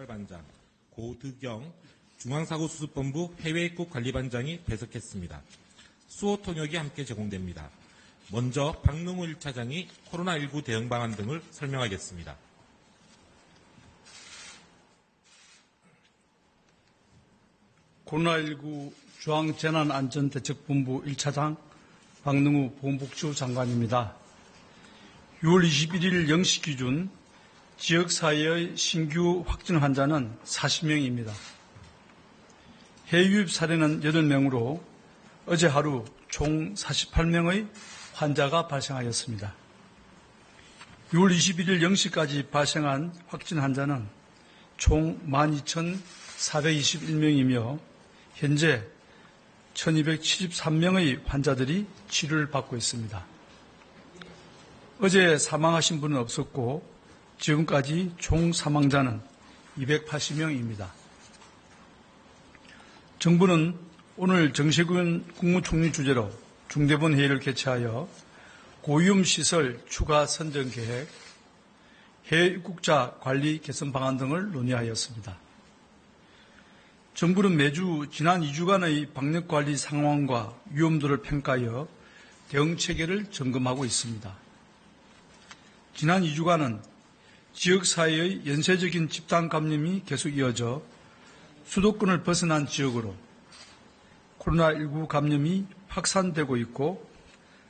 총괄반장, 고득영 중앙사고수습본부 해외입국 관리반장이 배석했습니다. 수호 통역이 함께 제공됩니다. 먼저 박능우 1차장이 코로나19 대응 방안 등을 설명하겠습니다. 코로나19 중앙재난안전대책본부 1차장 박능우 보건복지부 장관입니다. 6월 21일 0시 기준 지역사회의 신규 확진 환자는 40명입니다. 해외 유입 사례는 8명으로 어제 하루 총 48명의 환자가 발생하였습니다. 6월 21일 0시까지 발생한 확진 환자는 총 12,421명이며 현재 1,273명의 환자들이 치료를 받고 있습니다. 어제 사망하신 분은 없었고 지금까지 총 사망자는 280명입니다. 정부는 오늘 정세균 국무총리 주재로 중대본 회의를 개최하여 고위험시설 추가 선정 계획, 해외 입국자 관리 개선 방안 등을 논의하였습니다. 정부는 매주 지난 2주간의 방역관리 상황과 위험도를 평가하여 대응 체계를 점검하고 있습니다. 지난 2주간은 지역사회의 연쇄적인 집단 감염이 계속 이어져 수도권을 벗어난 지역으로 코로나19 감염이 확산되고 있고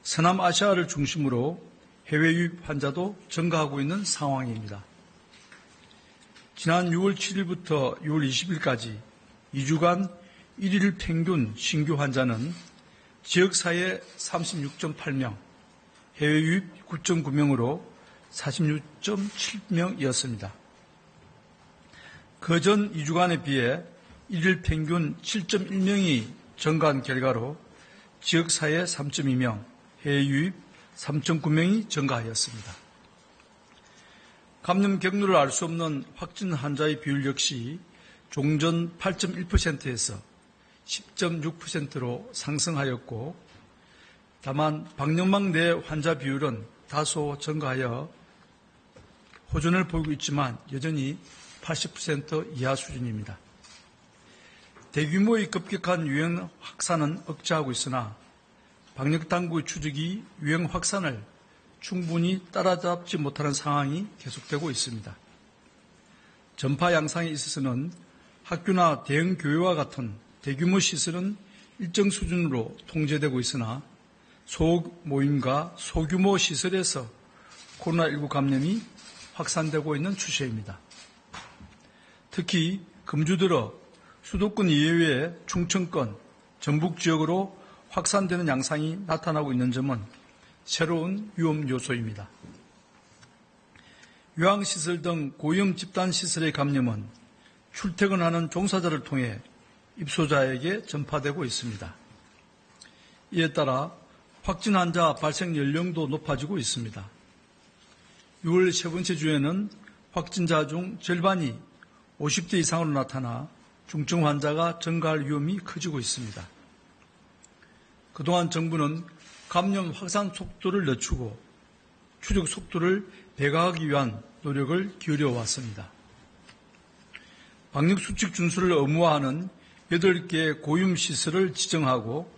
서남아시아를 중심으로 해외 유입 환자도 증가하고 있는 상황입니다. 지난 6월 7일부터 6월 20일까지 2주간 1일 평균 신규 환자는 지역사회 36.8명, 해외 유입 9.9명으로 46.7명이었습니다. 그전 2주간에 비해 1일 평균 7.1명이 증가한 결과로 지역사회 3.2명, 해외 유입 3.9명이 증가하였습니다. 감염 경로를 알 수 없는 확진 환자의 비율 역시 종전 8.1%에서 10.6%로 상승하였고 다만 방역망 내 환자 비율은 다소 증가하여 호전을 보이고 있지만 여전히 80% 이하 수준입니다. 대규모의 급격한 유행 확산은 억제하고 있으나 방역당국의 추적이 유행 확산을 충분히 따라잡지 못하는 상황이 계속되고 있습니다. 전파 양상에 있어서는 학교나 대형 교회와 같은 대규모 시설은 일정 수준으로 통제되고 있으나 소모임과 소규모 시설에서 코로나19 감염이 확산되고 있는 추세입니다. 특히 금주 들어 수도권 이외의 충청권, 전북 지역으로 확산되는 양상이 나타나고 있는 점은 새로운 위험 요소입니다. 요양시설 등 고위험 집단시설의 감염은 출퇴근하는 종사자를 통해 입소자에게 전파되고 있습니다. 이에 따라 확진 환자 발생 연령도 높아지고 있습니다. 6월 세 번째 주에는 확진자 중 절반이 50대 이상으로 나타나 중증 환자가 증가할 위험이 커지고 있습니다. 그동안 정부는 감염 확산 속도를 늦추고 추적 속도를 배가하기 위한 노력을 기울여 왔습니다. 방역수칙 준수를 의무화하는 8개의 고위험시설을 지정하고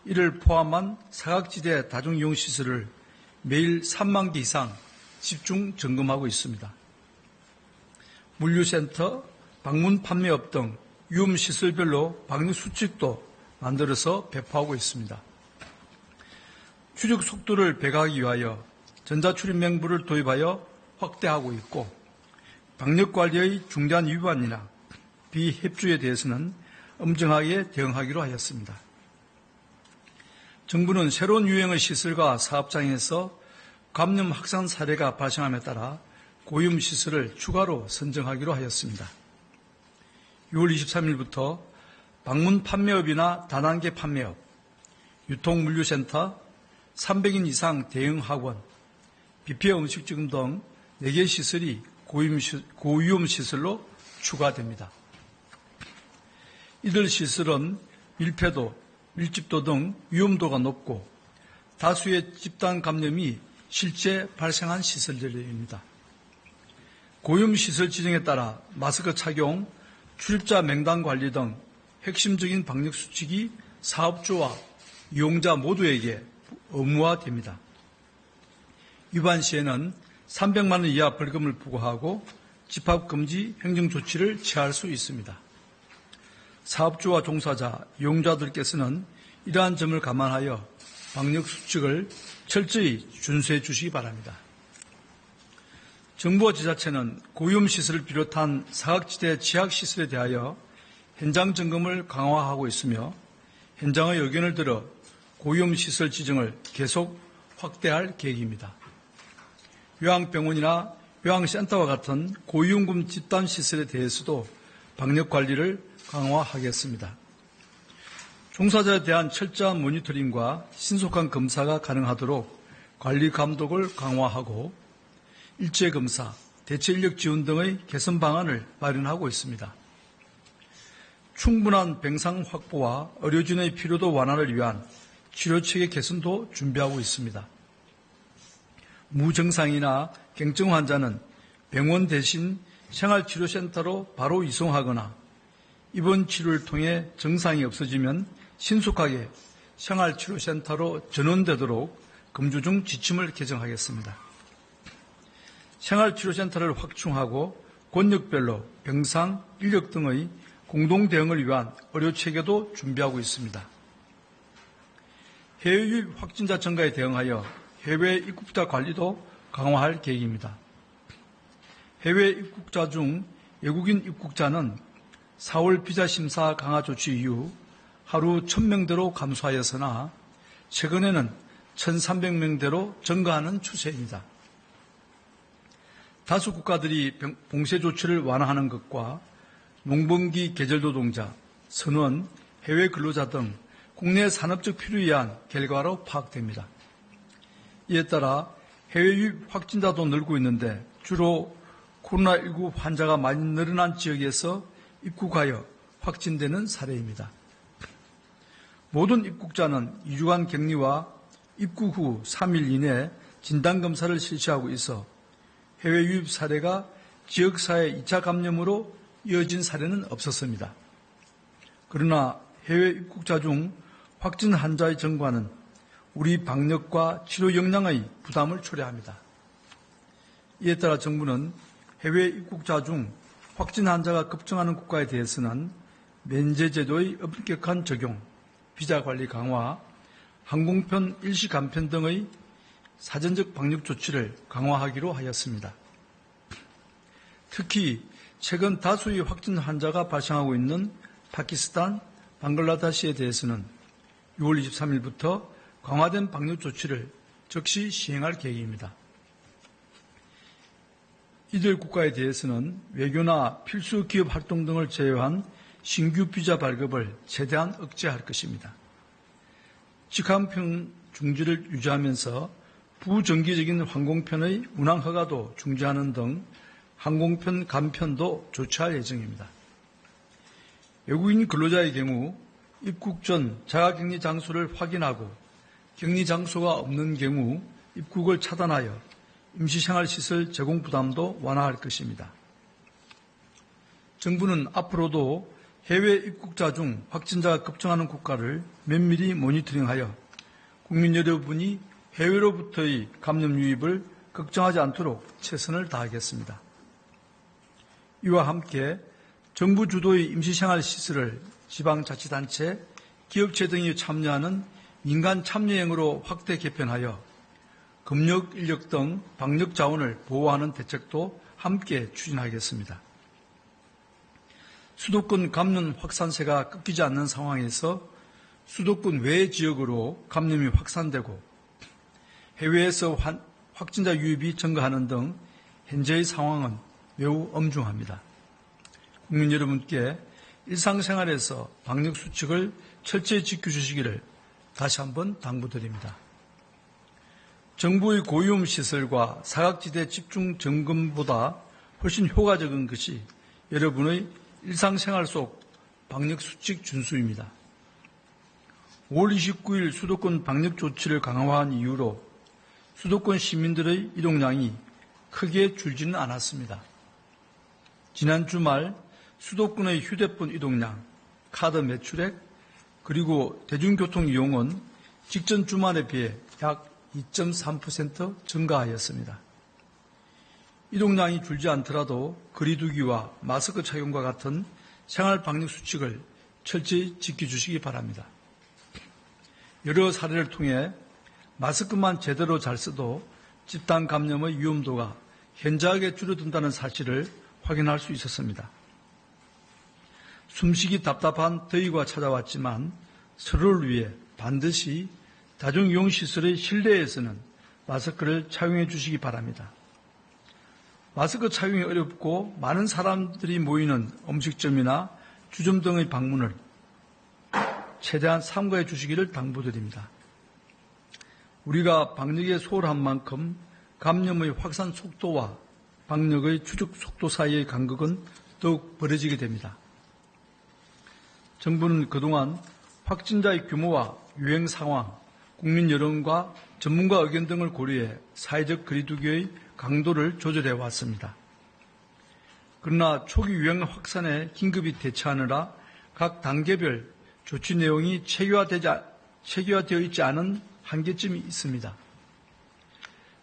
이를 포함한 사각지대 다중이용시설을 매일 3만 개 이상 집중 점검하고 있습니다. 물류센터, 방문 판매업 등 위험시설별로 방역수칙도 만들어서 배포하고 있습니다. 추적 속도를 배가하기 위하여 전자출입 명부를 도입하여 확대하고 있고 방역관리의 중대한 위반이나 비협조에 대해서는 엄정하게 대응하기로 하였습니다. 정부는 새로운 유형의 시설과 사업장에서 감염 확산 사례가 발생함에 따라 고위험 시설을 추가로 선정하기로 하였습니다. 6월 23일부터 방문 판매업이나 다단계 판매업, 유통물류센터, 300인 이상 대형 학원, 뷔페 음식점 등 4개 시설이 고위험 시설로 추가됩니다. 이들 시설은 밀폐도, 밀집도 등 위험도가 높고 다수의 집단 감염이 실제 발생한 시설들입니다. 고위험시설 지정에 따라 마스크 착용, 출입자 명단 관리 등 핵심적인 방역수칙이 사업주와 이용자 모두에게 의무화됩니다. 위반 시에는 300만 원 이하 벌금을 부과하고 집합금지 행정조치를 취할 수 있습니다. 사업주와 종사자, 이용자들께서는 이러한 점을 감안하여 방역수칙을 철저히 준수해 주시기 바랍니다. 정부와 지자체는 고위험시설을 비롯한 사각지대 지하시설에 대하여 현장 점검을 강화하고 있으며 현장의 의견을 들어 고위험시설 지정을 계속 확대할 계획입니다. 요양병원이나 요양센터와 같은 고위험군 집단시설에 대해서도 방역관리를 강화하겠습니다. 종사자에 대한 철저한 모니터링과 신속한 검사가 가능하도록 관리 감독을 강화하고 일제검사, 대체인력 지원 등의 개선 방안을 마련하고 있습니다. 충분한 병상 확보와 의료진의 피로도 완화를 위한 치료체계 개선도 준비하고 있습니다. 무증상이나 경증 환자는 병원 대신 생활치료센터로 바로 이송하거나 입원 치료를 통해 증상이 없어지면 신속하게 생활치료센터로 전원되도록 금주 중 지침을 개정하겠습니다. 생활치료센터를 확충하고 권역별로 병상, 인력 등의 공동 대응을 위한 의료체계도 준비하고 있습니다. 해외 유입 확진자 증가에 대응하여 해외 입국자 관리도 강화할 계획입니다. 해외 입국자 중 외국인 입국자는 4월 비자 심사 강화 조치 이후 하루 1,000명대로 감소하였으나 최근에는 1,300명대로 증가하는 추세입니다. 다수 국가들이 봉쇄 조치를 완화하는 것과 농번기 계절노동자, 선원, 해외 근로자 등 국내 산업적 필요에 의한 결과로 파악됩니다. 이에 따라 해외 유입 확진자도 늘고 있는데 주로 코로나19 환자가 많이 늘어난 지역에서 입국하여 확진되는 사례입니다. 모든 입국자는 2주간 격리와 입국 후 3일 이내 진단검사를 실시하고 있어 해외 유입 사례가 지역사회 2차 감염으로 이어진 사례는 없었습니다. 그러나 해외 입국자 중 확진 환자의 증가는 우리 방역과 치료 역량의 부담을 초래합니다. 이에 따라 정부는 해외 입국자 중 확진 환자가 급증하는 국가에 대해서는 면제 제도의 엄격한 적용, 비자 관리 강화, 항공편 일시 감편 등의 사전적 방역 조치를 강화하기로 하였습니다. 특히 최근 다수의 확진 환자가 발생하고 있는 파키스탄, 방글라데시에 대해서는 6월 23일부터 강화된 방역 조치를 즉시 시행할 계획입니다. 이들 국가에 대해서는 외교나 필수 기업 활동 등을 제외한 신규 비자 발급을 최대한 억제할 것입니다. 직항편 중지를 유지하면서 부정기적인 항공편의 운항 허가도 중지하는 등 항공편 감편도 조치할 예정입니다. 외국인 근로자의 경우 입국 전 자가격리 장소를 확인하고 격리 장소가 없는 경우 입국을 차단하여 임시생활시설 제공 부담도 완화할 것입니다. 정부는 앞으로도 해외 입국자 중 확진자가 급증하는 국가를 면밀히 모니터링하여 국민 여러분이 해외로부터의 감염 유입을 걱정하지 않도록 최선을 다하겠습니다. 이와 함께 정부 주도의 임시생활시설을 지방자치단체, 기업체 등이 참여하는 민간 참여형으로 확대 개편하여 검역 인력 등 방역 자원을 보호하는 대책도 함께 추진하겠습니다. 수도권 감염 확산세가 끊기지 않는 상황에서 수도권 외 지역으로 감염이 확산되고 해외에서 확진자 유입이 증가하는 등 현재의 상황은 매우 엄중합니다. 국민 여러분께 일상생활에서 방역수칙을 철저히 지켜주시기를 다시 한번 당부드립니다. 정부의 고위험 시설과 사각지대 집중 점검보다 훨씬 효과적인 것이 여러분의 일상생활 속 방역수칙 준수입니다. 5월 29일 수도권 방역조치를 강화한 이후로 수도권 시민들의 이동량이 크게 줄지는 않았습니다. 지난 주말 수도권의 휴대폰 이동량, 카드 매출액, 그리고 대중교통 이용은 직전 주말에 비해 약 2.3% 증가하였습니다. 이동량이 줄지 않더라도 거리두기와 마스크 착용과 같은 생활 방역 수칙을 철저히 지켜주시기 바랍니다. 여러 사례를 통해 마스크만 제대로 잘 써도 집단 감염의 위험도가 현저하게 줄어든다는 사실을 확인할 수 있었습니다. 숨쉬기 답답한 더위가 찾아왔지만 서로를 위해 반드시 다중이용시설의 실내에서는 마스크를 착용해 주시기 바랍니다. 마스크 착용이 어렵고 많은 사람들이 모이는 음식점이나 주점 등의 방문을 최대한 삼가해 주시기를 당부드립니다. 우리가 방역에 소홀한 만큼 감염의 확산 속도와 방역의 추적 속도 사이의 간극은 더욱 벌어지게 됩니다. 정부는 그동안 확진자의 규모와 유행 상황, 국민 여론과 전문가 의견 등을 고려해 사회적 거리두기의 강도를 조절해 왔습니다. 그러나 초기 유행 확산에 긴급히 대처하느라 각 단계별 조치 내용이 체계화되어 있지 않은 한계점이 있습니다.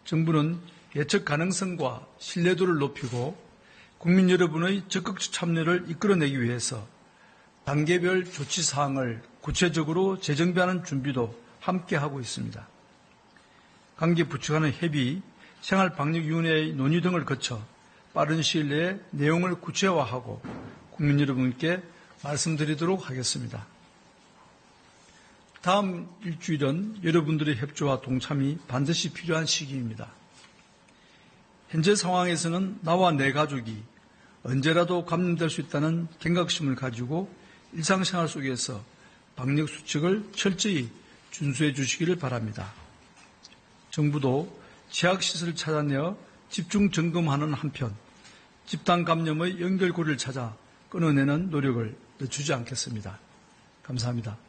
정부는 예측 가능성과 신뢰도를 높이고 국민 여러분의 적극적 참여를 이끌어내기 위해서 단계별 조치 사항을 구체적으로 재정비하는 준비도 함께 하고 있습니다. 관계 부처 간의 협의, 생활방역위원회의 논의 등을 거쳐 빠른 시일 내에 내용을 구체화하고 국민 여러분께 말씀드리도록 하겠습니다. 다음 일주일은 여러분들의 협조와 동참이 반드시 필요한 시기입니다. 현재 상황에서는 나와 내 가족이 언제라도 감염될 수 있다는 경각심을 가지고 일상생활 속에서 방역수칙을 철저히 준수해 주시기를 바랍니다. 정부도 취약시설을 찾아내어 집중 점검하는 한편 집단 감염의 연결고리를 찾아 끊어내는 노력을 늦추지 않겠습니다. 감사합니다.